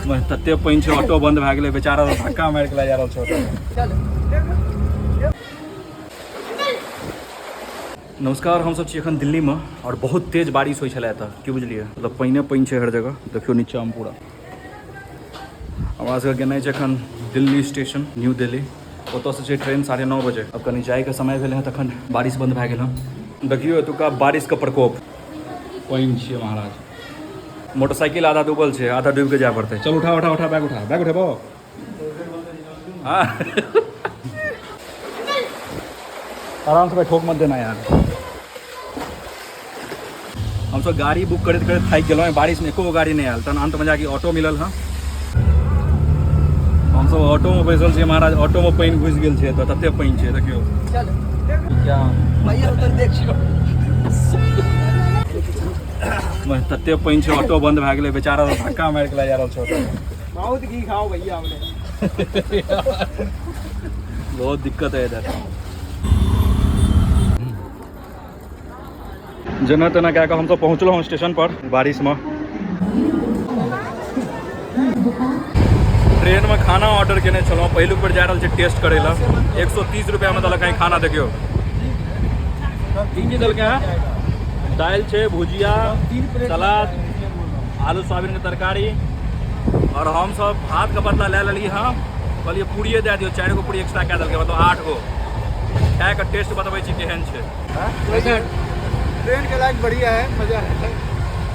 मैं तते पानि छै, ऑटो बंद भए गेलै, बेचारा धक्का मारि के जा रहल छै। नमस्कार, हम सब छी एखन दिल्ली में और बहुत तेज बारिश होइ छलै एतऽ, की बुझलियै, मतलब पानि छै हर जगह। देखियो नीचा में पूरा। हमरा सबके गेनाइ छै एखन दिल्ली स्टेशन, न्यू दिल्ली। ओतऽ से छै ट्रेन 9:30 बजे। अब कनी जाए के समय भेलै हँ, तखन बारिश बंद भए गेल हँ। देखियो एतुका बारिश के प्रकोप। पानि छियै महाराज। मोटरसाइकिल आधा डूबल छै, आधा डूबि के जाए पड़तै। चल उठा बैग उठेबो। आराम से भाई, ठोक मत देना यार। हम सब गाड़ी बुक करते थाकि गेलहुँ बारिश में, एको गाड़ी नहीं आयल। तहन अंत में जाके ऑटो मिलल हँ। हम सब ऑटो में बैसल छी महाराज। ऑटो में पानि घुसि गेल छै, तऽ तते पानि छै देखियो। क्या तते पानि छै, ऑटो बंद भए गेलै, बेचारा धक्का मारि के जा रहल छै। बहुत घी खाओ भैया हमने। बहुत दिक्कत है इधर। जेना तेना कए कऽ हमसब पहुँचलहुँ स्टेशन पर बारिश में। ट्रेन में खाना ऑर्डर केने छलहुँ, पहिलुक बेर जा रहल छै टेस्ट करे ला। 130 रुपया में देलक है खाना। देखियो की देलकै है, दालि छै, भुजिया, सलाद, आलू सोयाबीन के तरकारी। और हम सब भात के बदला ले लेलिए हाँ, कहलिए पूड़िए दे दियो। 4 गो पूड़ी एक्स्ट्रा कए देलकै, मतलब 8 गो। खाए के टेस्ट बतबै छी केहन छै। ट्रेन के लाइफ बढ़िया है, मजा है।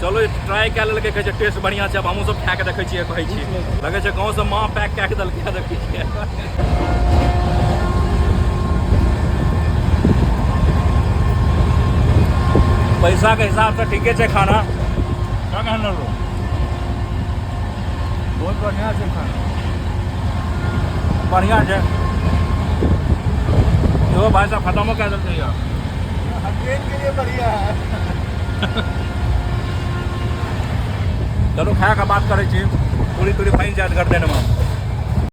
चलो ट्राई कए लेलकै, कहै छै टेस्ट बढ़िया छै। अब हमहूँ सब खा के देखै छियै, कहै छी लगै छै गाँव से माँ पैक कए के देलकै, देखै छियै। पैसा के हिसाब से ठीके छै खाना। क्या कहना रो, बहुत बढ़िया से खाना, बढ़िया छै। जो भाई साहब खत्म कए देलकै यार। ट्रेन के लिए बढ़िया है। चलो खाया का बात करै छी। पूरी फाइन जायत कर देने में।